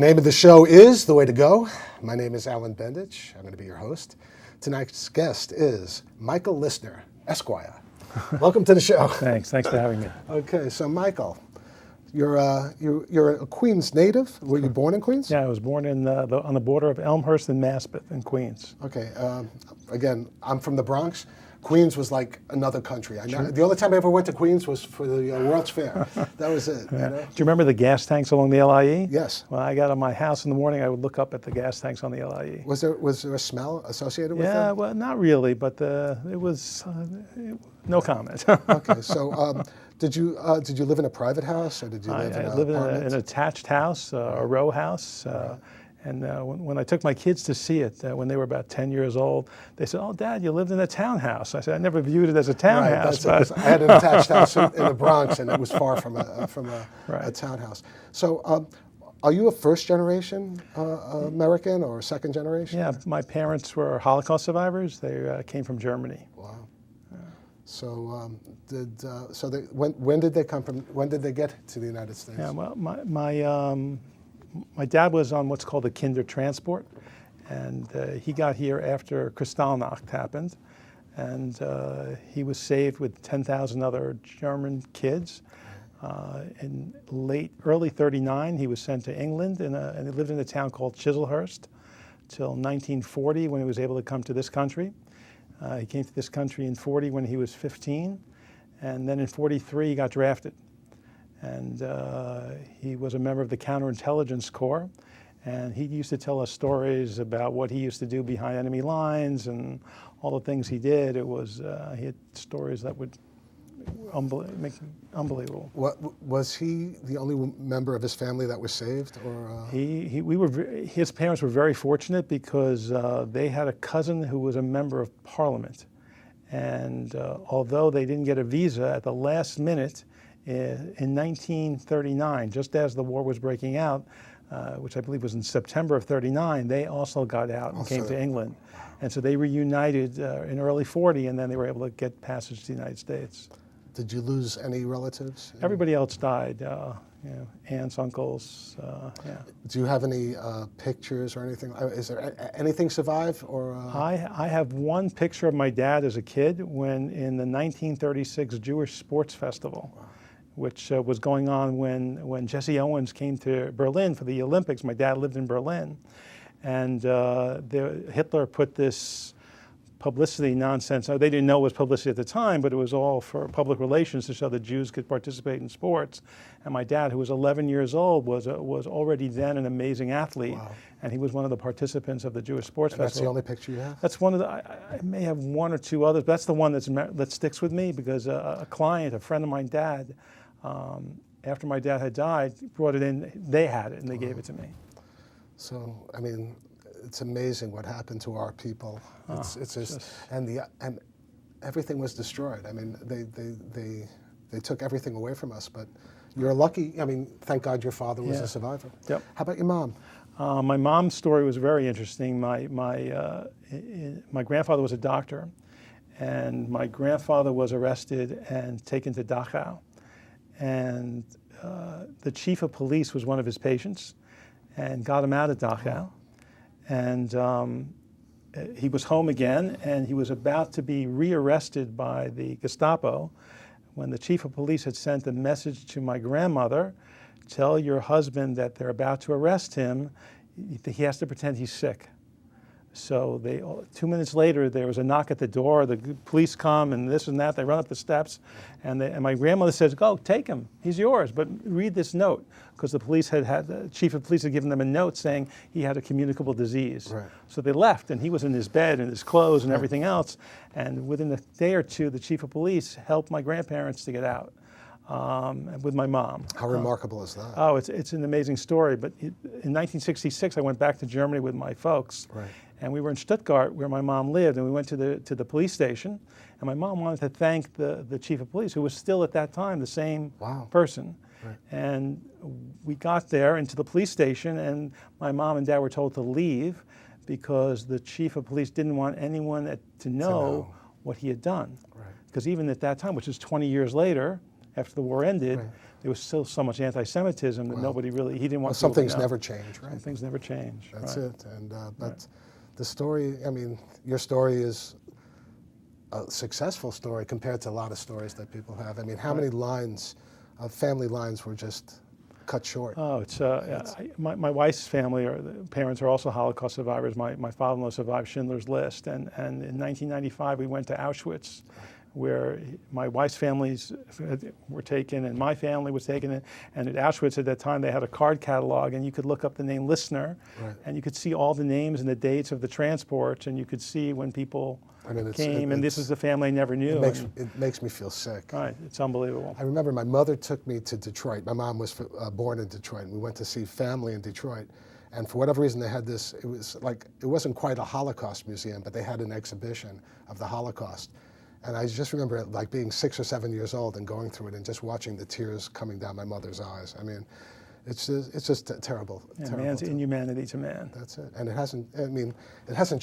name of the show is The Way to Go. My name is Alan Bendich. I'm going to be your host. Tonight's guest is Michael Lissner, Esquire. Welcome to the show. Thanks for having me. Okay, so Michael, you're a Queens native. Were you born in Queens? Yeah, I was born on the border of Elmhurst and Maspeth in Queens. Okay, again, I'm from the Bronx. Queens was like another country. The only time I ever went to Queens was for the World's Fair. That was it. Yeah. You know? Do you remember the gas tanks along the LIE? Yes. When I got out of my house in the morning, I would look up at the gas tanks on the LIE. Was there a smell associated with Yeah, them? well, not really, but it was no comment. Okay, so did you live in a private house or did you live in I live in apartment? an attached house, a row house. And when I took my kids to see it, when they were about 10 years old, they said, "Oh, Dad, you lived in a townhouse." I said, "I never viewed it as a townhouse." Right, I had an attached house in the Bronx, and it was far from a Right. townhouse. So, are you a first-generation American or second generation? Yeah, my parents were Holocaust survivors. They came from Germany. Wow. So, when did they come from? When did they get to the United States? Yeah, well, my dad was on what's called a kinder transport, and he got here after Kristallnacht happened, and he was saved with 10,000 other German kids. In early '39, he was sent to England, and he lived in a town called Chislehurst till 1940 when he was able to come to this country. He came to this country in '40 when he was 15, and then in '43 he got drafted. And he was a member of the Counterintelligence Corps, and he used to tell us stories about what he used to do behind enemy lines and all the things he did. He had stories that would make unbelievable. Was he the only member of his family that was saved, or? His parents were very fortunate because they had a cousin who was a member of Parliament, and although they didn't get a visa at the last minute, in 1939, just as the war was breaking out, which I believe was in September of '39, they also got out and came to England. And so they reunited in early '40, and then they were able to get passage to the United States. Did you lose any relatives? Everybody else died, aunts, uncles, yeah. Do you have any pictures or anything? Is there anything survive? Or I have one picture of my dad as a kid when in the 1936 Jewish Sports Festival. Wow. Which was going on when Jesse Owens came to Berlin for the Olympics. My dad lived in Berlin. And Hitler put this publicity nonsense. They didn't know it was publicity at the time, but it was all for public relations to show that Jews could participate in sports. And my dad, who was 11 years old, was already then an amazing athlete. Wow. And he was one of the participants of the Jewish Sports Festival. That's the only picture you have? That's one of the, I may have one or two others, but that's the one that sticks with me because a client, a friend of my dad, after my dad had died, brought it in. They had it and they gave it to me. So, I mean, it's amazing what happened to our people. It's just and everything was destroyed. I mean, they took everything away from us. But you're lucky. I mean, thank God your father was a survivor. Yep. How about your mom? My mom's story was very interesting. My grandfather was a doctor, and my grandfather was arrested and taken to Dachau. And the chief of police was one of his patients and got him out of Dachau. And he was home again, and he was about to be rearrested by the Gestapo when the chief of police had sent a message to my grandmother, "Tell your husband that they're about to arrest him. He has to pretend he's sick." So 2 minutes later, there was a knock at the door. The police come and this and that. They run up the steps, and my grandmother says, "Go, take him. He's yours. But read this note," because the chief of police had given them a note saying he had a communicable disease. Right. So they left, and he was in his bed and his clothes and everything else. And within a day or two, the chief of police helped my grandparents to get out with my mom. How remarkable is that? Oh, it's an amazing story. But in 1966, I went back to Germany with my folks. Right. And we were in Stuttgart where my mom lived, and we went to the police station, and my mom wanted to thank the chief of police, who was still at that time the same person. Right. And we got there into the police station, and my mom and dad were told to leave because the chief of police didn't want anyone to know what he had done. Right. Because even at that time, which is 20 years later, after the war ended, there was still so much anti-Semitism that nobody really, he didn't want some people to things know. never change, right? Some things never change. That's right. it. And but the story, I mean, your story is a successful story compared to a lot of stories that people have. I mean, how many lines, family lines were just cut short? Oh, my wife's family, the parents are also Holocaust survivors. My father-in-law survived Schindler's List, and in 1995 we went to Auschwitz, where my wife's families were taken and my family was taken. And at Auschwitz at that time they had a card catalog, and you could look up the name Lissner, and you could see all the names and the dates of the transports, and you could see when people came, and this was the family I never knew. It makes me feel sick. Right, it's unbelievable. I remember my mother took me to Detroit. My mom was born in Detroit, and we went to see family in Detroit. And for whatever reason, they had this, it wasn't quite a Holocaust museum, but they had an exhibition of the Holocaust. And I just remember like being 6 or 7 years old and going through it and just watching the tears coming down my mother's eyes. I mean, it's just terrible. Yeah, terrible. Man's inhumanity to man. That's it. And it hasn't changed. It hasn't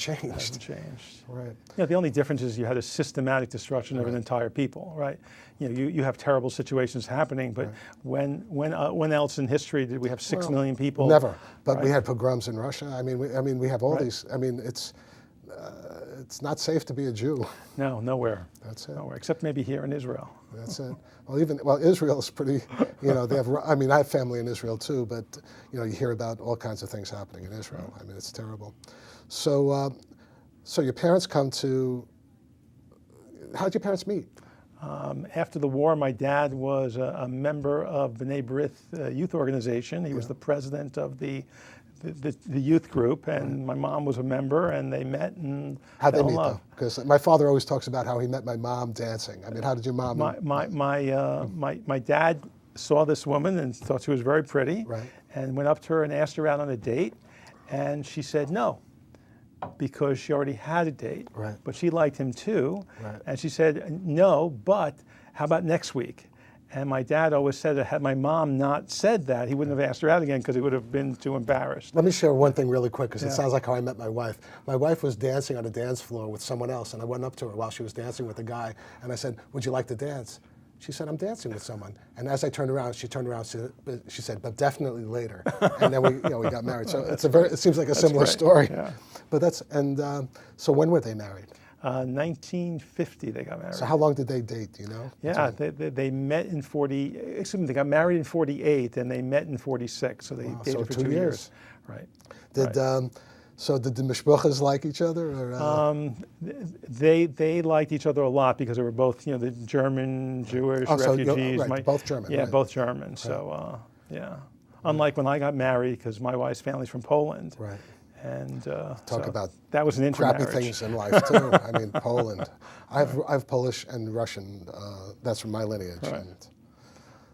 changed. Right. The only difference is you had a systematic destruction of an entire people, right? You have terrible situations happening, but when else in history did we have 6 million people? Never. But we had pogroms in Russia. I mean, we have all these. I mean, it's not safe to be a Jew. No, nowhere. That's it. Nowhere, except maybe here in Israel. That's it. Well, Israel's pretty. They have. I mean, I have family in Israel too, but you hear about all kinds of things happening in Israel. I mean, it's terrible. So, so your parents come to. How'd your parents meet? After the war, my dad was a member of B'nai B'rith youth organization. He was the president of the youth group, and my mom was a member, and they met and How'd they fell in meet love. though? Because my father always talks about how he met my mom dancing. I mean, how did your mom? My dad saw this woman and thought she was very pretty, and went up to her and asked her out on a date, and she said no, because she already had a date. Right. But she liked him too, Right. and she said no, but how about next week? And my dad always said that had my mom not said that, he wouldn't have asked her out again because he would have been too embarrassed. Let me share one thing really quick because it sounds like how I met my wife. My wife was dancing on a dance floor with someone else, and I went up to her while she was dancing with a guy, and I said, "Would you like to dance?" She said, "I'm dancing with someone." And as I turned around, she said, "But definitely later." And then we got married. So it seems like a similar story. Yeah. But so when were they married? 1950 they got married. So how long did they date? Do you know? Yeah, they met in they got married in 48 and they met in 46. So they dated for 2 years. Right. Did the mishpuchas like each other? Or, they liked each other a lot because they were both, the German, Jewish refugees. Both German. Yeah, right. both German. So, yeah. Unlike when I got married, because my wife's family's from Poland. Right. And talk about that was an intermarriage. crappy things in life too. I mean, Poland. I have Polish and Russian. That's from my lineage. Right.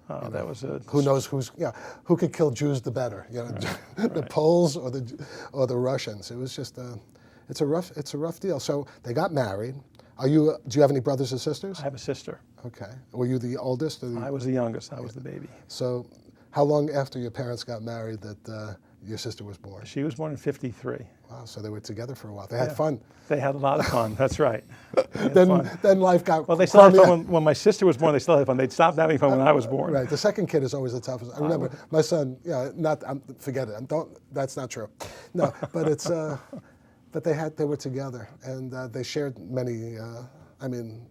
And, that was a who knows who could kill Jews the better? The Poles or the Russians. It was just it's a rough deal. So they got married. Do you have any brothers or sisters? I have a sister. Okay. Were you the oldest? I was the youngest. I was the baby. So, how long after your parents got married that your sister was born? She was born in 53. Wow, so they were together for a while. They had fun. They had a lot of fun, that's right. Then life got... Well, they still had fun when my sister was born, they still had fun. They'd stopped having fun when I was born. Right, the second kid is always the toughest. I remember my son, forget it, that's not true. No, but it's, but they were together and they shared many,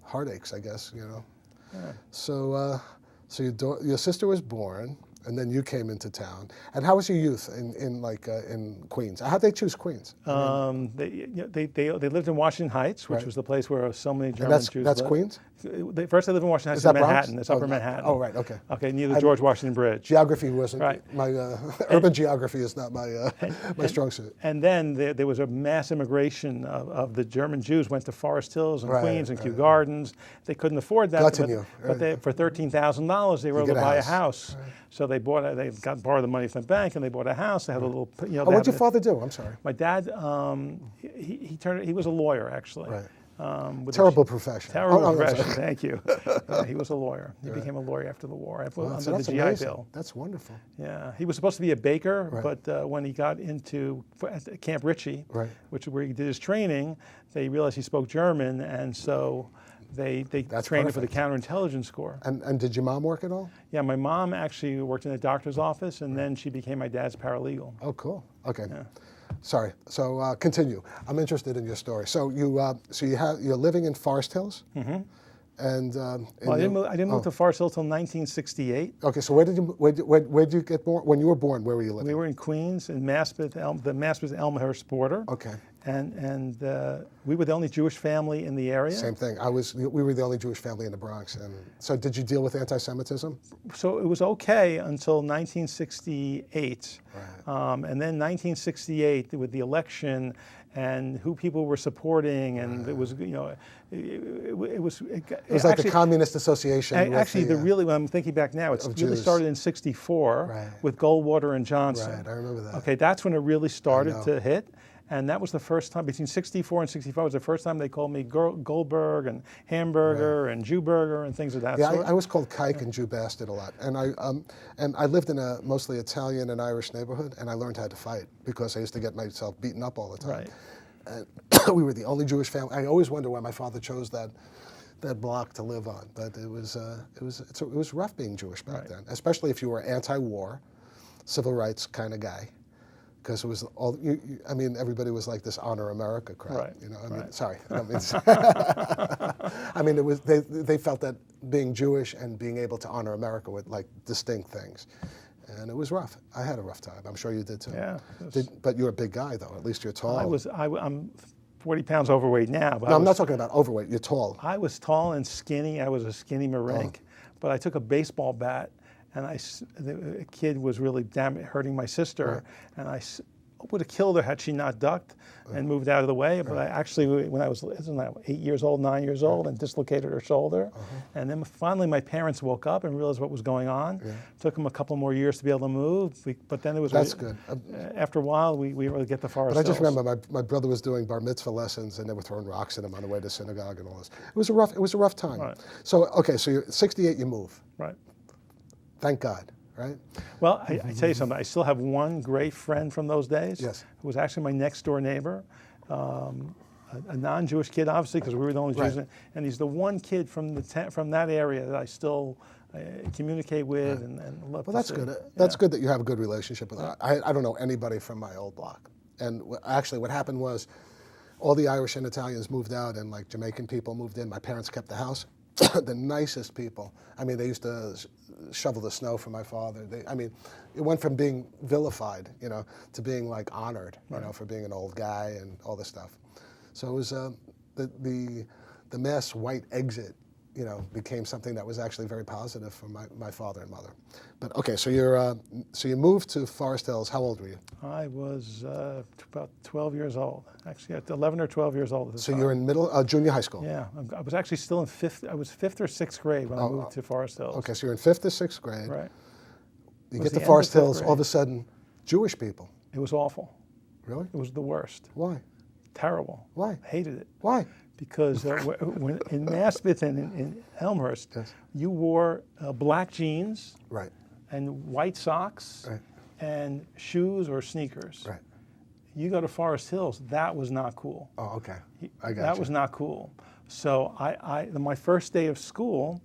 heartaches, I guess, Yeah. So your sister was born, and then you came into town. And how was your youth in Queens? How'd they choose Queens? They lived in Washington Heights, which was the place where so many German Jews lived. That's Queens? First they lived in Washington Heights, Is that in Manhattan. Bronx? It's Upper Manhattan. Oh, right, okay. Okay, near the George Washington Bridge. Geography wasn't my urban geography is not my strong suit. And then there was a mass immigration of the German Jews went to Forest Hills and Queens and Kew Gardens. They couldn't afford that, but for $13,000 they were able to buy a house. Right. So they borrowed the money from the bank and they bought a house. They had a little, what did your father do? I'm sorry. My dad, he was a lawyer actually. Right. Terrible profession. Terrible profession. Thank you. He was a lawyer. He became a lawyer after the war, under the GI amazing. Bill. That's wonderful. Yeah, he was supposed to be a baker, but when he got into Camp Ritchie, which is where he did his training, they realized he spoke German, and so They That's trained her for the perfect. counterintelligence corps. And did your mom work at all? Yeah, my mom actually worked in a doctor's office, and then she became my dad's paralegal. Oh, cool. Okay. Yeah. Sorry. So continue. I'm interested in your story. So you're living in Forest Hills, and Well, I didn't move to Forest Hill until 1968. Okay. So where did you get born? When you were born, where were you living? We were in Queens, in Maspeth, the Maspeth-Elmhurst border. Okay. And we were the only Jewish family in the area. Same thing. We were the only Jewish family in the Bronx. And so did you deal with anti-Semitism? So it was okay until 1968. Right. And then 1968, with the election and who people were supporting, and it was, it was like actually, the Communist Association. Actually, when I'm thinking back now, it really Jews. started in '64 Right. with Goldwater and Johnson. Right, I remember that. Okay, that's when it really started to hit. And that was the first time, between '64 and '65 was the first time they called me Goldberg and Hamburger and Jewburger and things of that sort. I was called Kike and Jew Bastard a lot. And I lived in a mostly Italian and Irish neighborhood, and I learned how to fight because I used to get myself beaten up all the time. Right. And we were the only Jewish family. I always wonder why my father chose that block to live on. But it was rough being Jewish back then, especially if you were anti-war, civil rights kind of guy. Because it was all, everybody was like this honor America crowd. Right. Sorry. It was they felt that being Jewish and being able to honor America were like distinct things, and it was rough. I had a rough time. I'm sure you did too. Yeah. But you're a big guy though. At least you're tall. I'm 40 pounds overweight now. But no, I'm not talking about overweight. You're tall. I was tall and skinny. I was a skinny Marink, but I took a baseball bat. And the kid was really hurting my sister, and I would have killed her had she not ducked and moved out of the way. But I actually, when I was 8 years old, 9 years old, and dislocated her shoulder. And then finally my parents woke up and realized what was going on. Took them a couple more years to be able to move, but then it was... That's good. After a while, we were able to get the Forest But I just Hills. remember my brother was doing bar mitzvah lessons, and they were throwing rocks at him on the way to synagogue and all this. It was a rough time. Right. So, okay, so you're 68, you move. Right. Thank God. Right? Well, I tell you something. I still have one great friend from those days. Yes. Who was actually my next door neighbor, a non-Jewish kid, obviously, because we were the only Jews. And he's the one kid from that area that I still communicate with and love. Well, that's good. That's good that you have a good relationship with her. I don't know anybody from my old block. And actually, what happened was, all the Irish and Italians moved out, and like Jamaican people moved in. My parents kept the house. The nicest people. They used to shovel the snow for my father. It went from being vilified, to being like honored, for being an old guy and all this stuff. So it was the mass white exit, became something that was actually very positive for my father and mother. But okay, so you moved to Forest Hills. How old were you? I was about 12 years old. Actually, at 11 or 12 years old at the time. So you're in junior high school. Yeah, I was actually still in fifth. I was fifth or sixth grade when I moved to Forest Hills. Okay, so you're in fifth or sixth grade. Right. You get to Forest Hills, all of a sudden, Jewish people. It was awful. Really? It was the worst. Why? Terrible. Why? Hated it. Why? Because when in Maspeth and in Elmhurst, you wore black jeans Right. and white socks and shoes or sneakers. Right. You go to Forest Hills, that was not cool. Oh, okay. I got That you. was not cool. So my first day of school,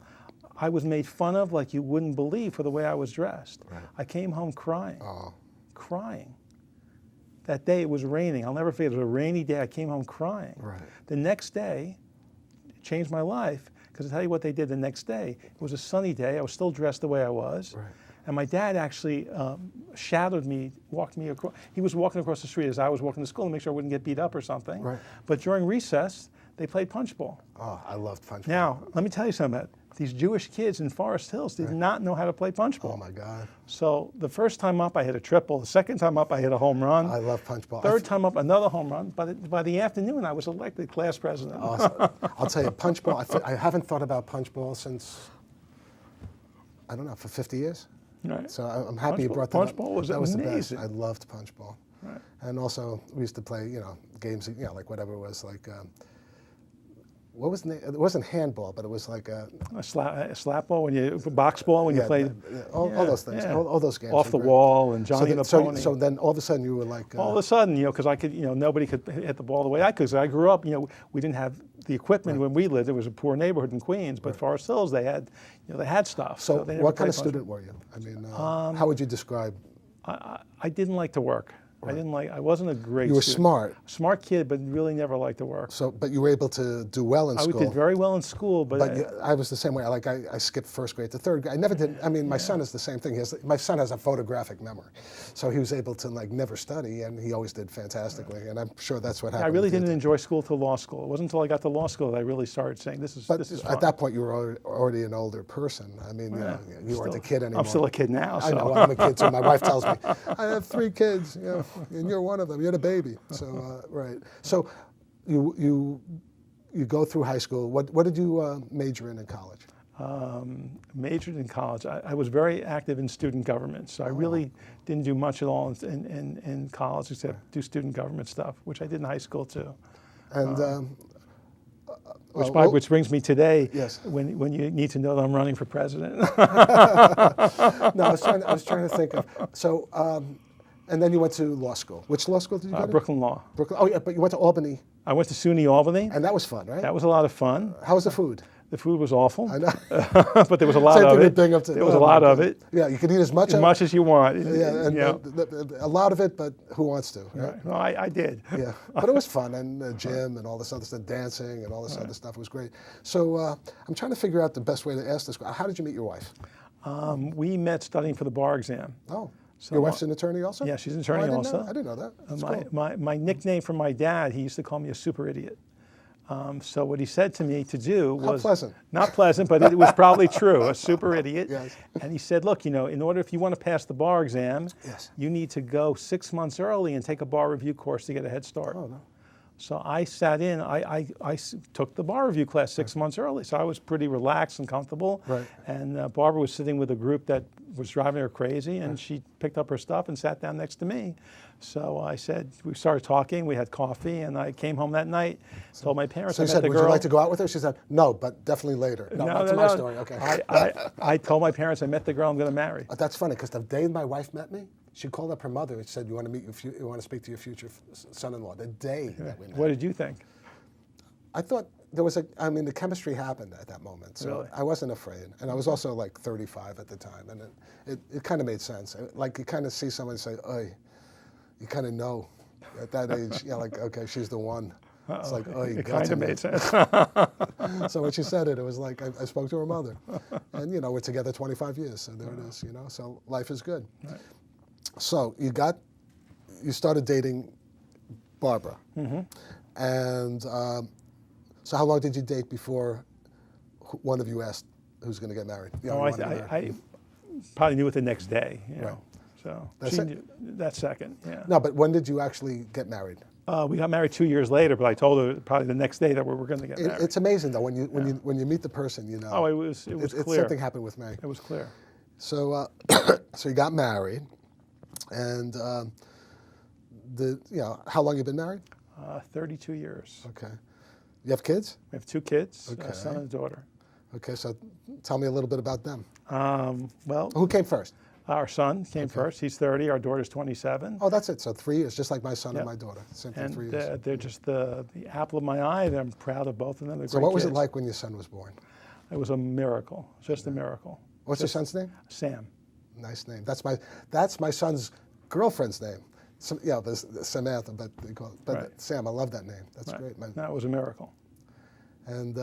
I was made fun of like you wouldn't believe for the way I was dressed. Right. I came home crying. Oh. Crying. That day it was raining. I'll never forget. It was a rainy day. I came home crying. Right. The next day, it changed my life because I'll tell you what they did the next day. It was a sunny day. I was still dressed the way I was. Right. And my dad actually shadowed me, walked me across. He was walking across the street as I was walking to school to make sure I wouldn't get beat up or something. Right. But during recess, they played punch ball. Oh, I loved punch ball. Now, let me tell you something. These Jewish kids in Forest Hills did not know how to play punch ball. Oh, my God. So the first time up, I hit a triple. The second time up, I hit a home run. I love punch ball. Third time up, another home run. By the afternoon, I was elected class president. Awesome. I'll tell you, punch ball, I haven't thought about punch ball since, I don't know, for 50 years. Right. So I'm happy you brought that up. Punch ball was That was amazing. the best. I loved punch ball. Right. And also, we used to play, games, like whatever it was, like, what was the name? It wasn't handball, but it was like A slap ball box ball when you played. all those things, Yeah. all those games. Off were the great. wall and Johnny and the so, Pony. so then all of a sudden you were like, All of a sudden, because I could, nobody could hit the ball the way I could. 'Cause I grew up, we didn't have the equipment when we lived. It was a poor neighborhood in Queens, but Forest Hills, they had stuff. so they never what kind played of much. student were you? I mean, how would you describe? I didn't like to work. I wasn't a great You were student. smart. Smart kid, but really never liked to work. So, but you were able to do well in I school. did very well in school, but I was the same way. I skipped first grade to third grade. I never did. I mean, my son is the same thing. My son has a photographic memory, so he was able to never study, and he always did fantastically. And I'm sure that's what happened. I really with you, didn't too. enjoy school till law school. It wasn't until I got to law school that I really started saying this is But fun. at that point, you were already an older person. I mean, you weren't a kid anymore. I'm still a kid now. So. I know. I'm a kid too. My wife tells me, I have 3 kids, and you're one of them. You're the baby. So right. So you go through high school. What did you major in college? Majored in college. I was very active in student government, so I really didn't do much at all in college except do student government stuff, which I did in high school too. And Which brings me today, yes. when you need to know that I'm running for president. No, I was trying to think of. So, and then you went to law school. Which law school did you go to? Brooklyn Law. Brooklyn. Oh, yeah, but you went to Albany. I went to SUNY Albany. And that was fun, right? That was a lot of fun. How was the food? The food was awful. I know. But there was a lot Same of thing it. with Binghamton. There was a lot of it. Yeah, you could eat as much As you want. Yeah, and a lot of it, but who wants to? Right? Right. Well, I did. Yeah, but it was fun, and the gym and all this other stuff, dancing and all this other stuff was great. So I'm trying to figure out the best way to ask this. How did you meet your wife? We met studying for the bar exam. Oh, So your wife's an attorney also? Yeah, she's an attorney also. I didn't know that. That's cool. My nickname from my dad, he used to call me a super idiot. So what he said to me to do was... How pleasant. Not pleasant, but it was probably true, a super idiot. Yes. And he said, look, in order, if you want to pass the bar exam, Yes. you need to go 6 months early and take a bar review course to get a head start. Oh, no. So I sat in, I took the bar review class 6 months early. So I was pretty relaxed and comfortable. Right. And Barbara was sitting with a group that was driving her crazy, and she picked up her stuff and sat down next to me. So I said, we started talking, we had coffee, and I came home that night, told my parents So I you met said, the would girl. you like to go out with her? She said, no, but definitely later. No, that's my story. Okay. I told my parents I met the girl I'm going to marry. That's funny, because the day my wife met me, she called up her mother and said, you want to speak to your future son-in-law, the day that we met. What did you think? I thought there was the chemistry happened at that moment. So Really? I wasn't afraid. And I was also like 35 at the time. And it kind of made sense. Like you kind of see someone say, oy, you kind of know at that age, okay, she's the one. It's like, oy, It kind of made sense. So when she said it, it was like I spoke to her mother. And, we're together 25 years. So there it is, So life is good. Right. So you started dating Barbara. Mm-hmm. And so how long did you date before one of you asked who's going to get married? I probably knew it the next day, Right. So That's she it? knew that second, yeah. No, but when did you actually get married? We got married 2 years later, but I told her probably the next day that we were going to get married. It's amazing though when you meet the person, Oh, it was clear. Something happened with me. It was clear. So so you got married, and how long you been married? 32 years. Okay. You have kids? We have 2 kids, Okay. a son and a daughter. Okay, so tell me a little bit about them. Well, Who came first? our son came first. He's 30. Our daughter's 27. Oh, that's it. So 3 years, just like my son Yep. and my daughter. Same thing, And 3 years. they're just the apple of my eye. I'm proud of both of them. They're So great what was it kids. like when your son was born? It was a miracle, just a miracle. What's your son's name? Sam. Nice name. That's my son's girlfriend's name. There's Samantha, but they call it. But Right. Sam, I love that name. That's Right. great. That was a miracle. And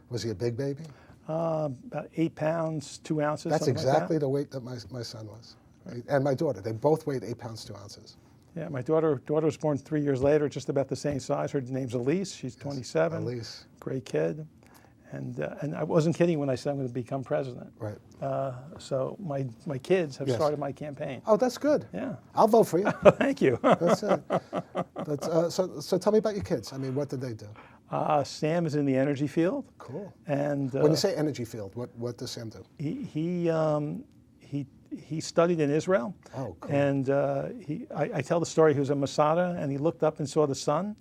was he a big baby? About 8 pounds, 2 ounces. That's something exactly like the weight that my son was. And my daughter. They both weighed 8 pounds, 2 ounces. that. Yeah, my daughter was born 3 years later, just about the same size. Her name's Elise. She's 27. Elise. Great kid. And I wasn't kidding when I said I'm going to become president. Right. So my kids have Yes. started my campaign. Oh, that's good. Yeah. I'll vote for you. Thank you. That's it. So tell me about your kids. I mean, what did they do? Sam is in the energy field. Cool. And When you say energy field, what does Sam do? he studied in Israel. Oh, cool. And I tell the story. He was a Masada, and he looked up and saw the sun,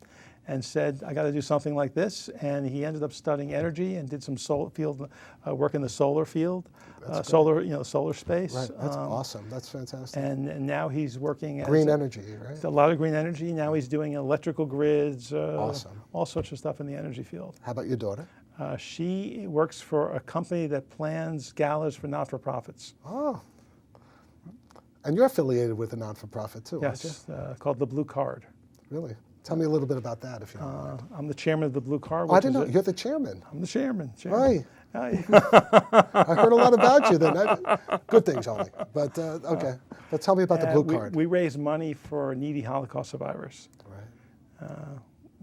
and said, I got to do something like this. And he ended up studying energy and did some work in the solar field, solar space. Right, that's awesome. That's fantastic. And now he's working as Green energy, right? a lot of green energy. Now he's doing electrical grids, Awesome. all sorts of stuff in the energy field. How about your daughter? She works for a company that plans galas for not-for-profits. Oh. And you're affiliated with a non-for-profit too, aren't you? Yes, called the Blue Card. Really? Tell me a little bit about that, if you don't mind. I'm the chairman of the Blue Card. Oh, I didn't know. You're the chairman. I'm the chairman. Hi. Hi. I heard a lot about you then. Good things only. But, okay. But tell me about the Blue Card. We raise money for needy Holocaust survivors.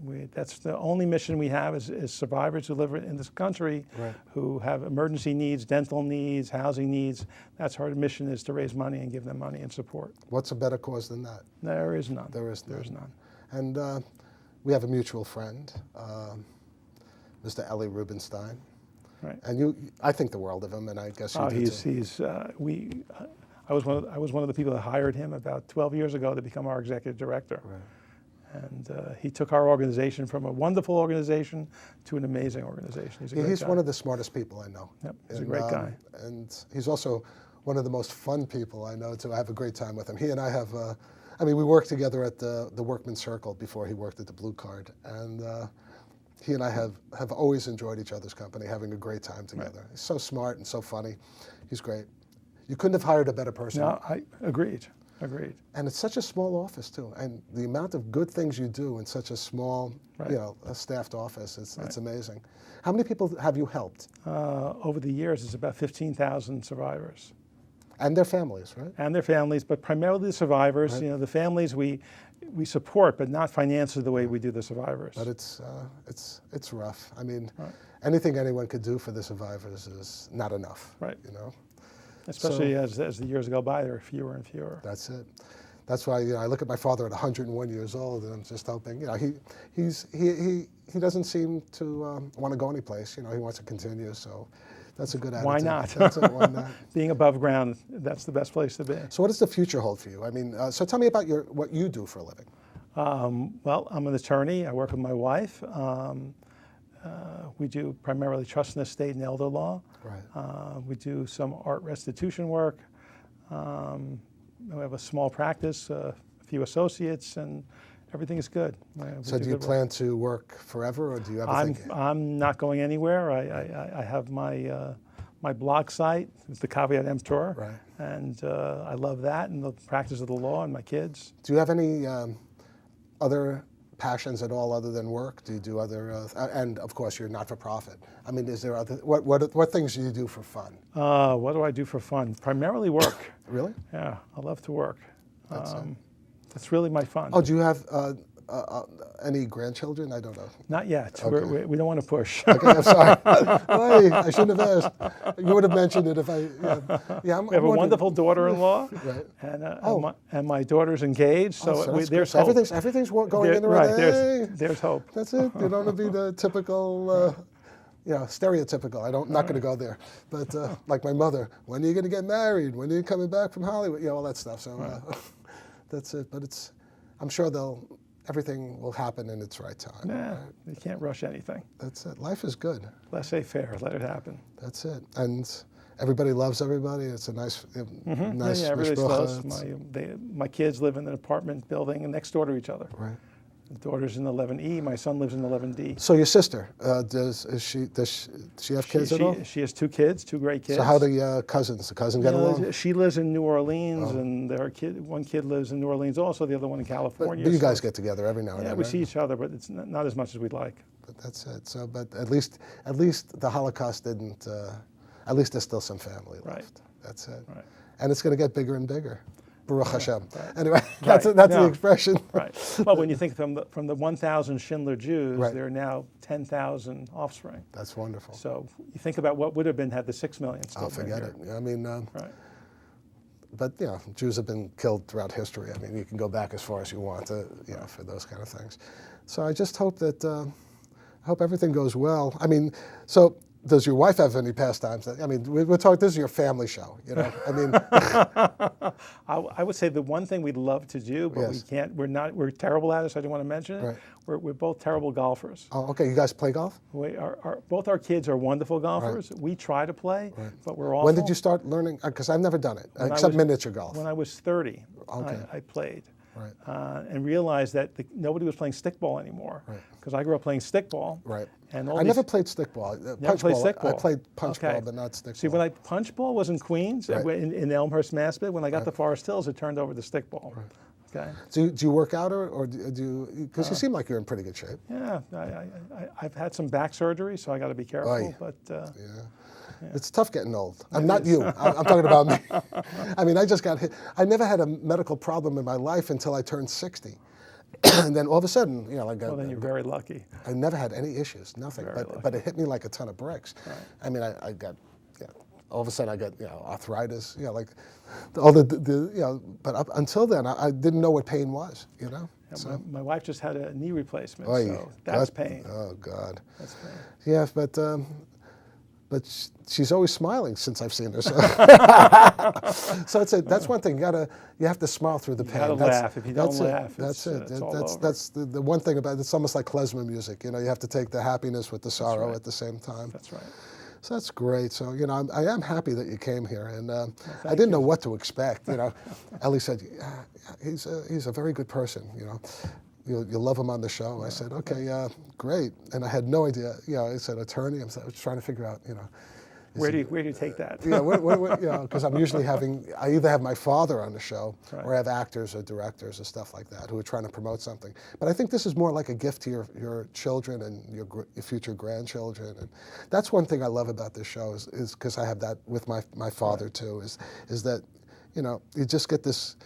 Right. That's the only mission we have is survivors who live in this country who have emergency needs, dental needs, housing needs. That's our mission, is to raise money and give them money and support. What's a better cause than that? There is none. There is none. There is none. And we have a mutual friend, Mr. Eli Rubenstein. Right. And I think the world of him, and I guess you do too. I was one of the people that hired him about 12 years ago to become our executive director. Right. And he took our organization from a wonderful organization to an amazing organization. He's a great He's guy. one of the smartest people I know. Yep, he's a great guy. And he's also one of the most fun people I know too. I have a great time with him. He and I have, we worked together at the Workman's Circle before he worked at the Blue Card. And he and I have always enjoyed each other's company, having a great time together. Right. He's so smart and so funny. He's great. You couldn't have hired a better person. No, I agreed. Agreed. And it's such a small office too, and the amount of good things you do in such a small, a staffed office, it's amazing. How many people have you helped? Over the years, it's about 15,000 survivors. And their families, right? And their families, but primarily the survivors. Right. The families we support, but not financially the way we do the survivors. But it's rough. I mean, anything anyone could do for the survivors is not enough. Right. Especially as the years go by, there are fewer and fewer. That's it. That's why I look at my father at 101 years old, and I'm just hoping. He doesn't seem to want to go anyplace. He wants to continue. So that's a good attitude. Why not? That's it. Why not? Being above ground, that's the best place to be. So what does the future hold for you? I mean, so tell me about what you do for a living. Well, I'm an attorney. I work with my wife. We do primarily trust and estate and elder law. Right. We do some art restitution work. We have a small practice, a few associates, and everything is good. So do you plan to work forever, or do you have a thing? I'm not going anywhere. I have my blog site. It's the Caveat Emptor. Right. And I love that and the practice of the law and my kids. Do you have any other passions at all other than work? Do you do other, and of course you're not for profit. I mean, is there other, what things do you do for fun? What do I do for fun? Primarily work. Really? Yeah, I love to work. That's really my fun. Oh, do you have any grandchildren? I don't know. Not yet. Okay. We don't want to push. Okay, I'm sorry. I shouldn't have asked. You would have mentioned it if I. We have a wonderful daughter-in-law, right? And my daughter's engaged, so there's hope. Everything's going in the right way. There's hope. That's it. You don't want to be the typical. Stereotypical. I'm not going to go there. But like my mother, when are you going to get married? When are you coming back from Hollywood? All that stuff. So that's it. But I'm sure everything will happen in its right time. Yeah, you can't rush anything. That's it. Life is good. Laissez-faire. Let it happen. That's it. And everybody loves everybody. It's a nice everybody's close. My kids live in an apartment building next door to each other. Right. The daughter's in 11E. My son lives in 11D. So your sister, does she have kids at all? She has 2 kids, 2 great kids. So how do the cousins get along? She lives in New Orleans, and one kid lives in New Orleans also, the other one in California. But you guys get together every now and then, we see each other, but it's not as much as we'd like. But that's it. So, but at least the Holocaust didn't. At least there's still some family left. Right. That's it. Right. And it's going to get bigger and bigger. Baruch Hashem. Right. Anyway, that's the expression. Right. Well, when you think from the 1,000 Schindler Jews, right. there are now 10,000 offspring. That's wonderful. So you think about what would have been had the 6 million still been forget here. it. I mean, right. But Jews have been killed throughout history. I mean, you can go back as far as you want to, for those kind of things. So I just hope that I hope everything goes well. I mean, so does your wife have any pastimes? I mean, we're talking, this is your family show, you know? I mean, I would say the one thing we'd love to do, but we Yes. can't, we're terrible at it, so I didn't want to mention it. Right. We're both terrible golfers. oh, okay, you guys play golf? Both our kids are wonderful golfers. We try to play, but we're awful. When did you start learning? Because I've never done it, except miniature golf. When I was 30, Okay. I played. Right. And realized that nobody was playing stickball anymore. Because I grew up playing stickball. Right. And I never played stickball. Punch played ball. stickball? I played punch Okay. ball, but not stickball. See, when punch ball was in Queens, Right. in Elmhurst, Mass. When I got to Forest Hills, it turned over to stickball. Okay. Do you work out or do you? Because you seem like you're in pretty good shape. Yeah, I've had some back surgery, so I got to be careful. Oy. But It's tough getting old. I'm not you. I'm talking about me. I mean, I just got hit. I never had a medical problem in my life until I turned 60. And then all of a sudden, you know, like well, then you're very lucky. I never had any issues, nothing. But it hit me like a ton of bricks. Right. I mean, I got, all of a sudden I got, arthritis, like all the you know. But up until then, I didn't know what pain was, you know. Yeah, So, my wife just had a knee replacement, oy, so that's pain. Oh God. That's pain. Yeah, but she's always smiling since I've seen her. So, so that's one thing. You have to smile through the pain. You gotta laugh. If you don't laugh, that's it. it's all over. That's the one thing about it. It's almost like klezmer music. You know, you have to take the happiness with the sorrow right. at the same time. That's right. So that's great. So I am happy that you came here, and I didn't know what to expect. Ellie said he's a very good person. You'll love him on the show. I said, okay, great. And I had no idea. I said attorney. I was trying to figure out, Where do you take that? Because I'm usually I either have my father on the show, Right. or I have actors or directors or stuff like that who are trying to promote something. But I think this is more like a gift to your children and your future grandchildren. And that's one thing I love about this show is because I have that with my father too. Is that you just get this.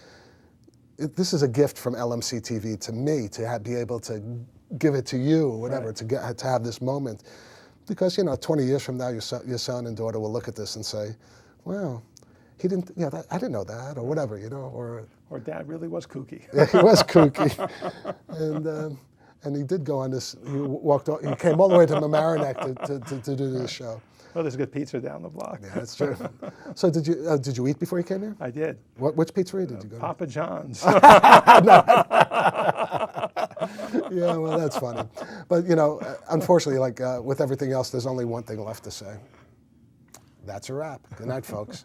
This is a gift from LMC TV to me to be able to give it to you or whatever, right. to have this moment. Because 20 years from now, your son and daughter will look at this and say, "Wow, he didn't. I didn't know that," or whatever, Or Dad really was kooky. Yeah, he was kooky, and he did go on this. He came all the way to Mamaroneck to do this show. Well, there's good pizza down the block. Yeah, that's true. So did you eat before you came here? I did. Which pizzeria did you go to? Papa John's. Yeah, well, that's funny. But, unfortunately, with everything else, there's only one thing left to say. That's a wrap. Good night, folks.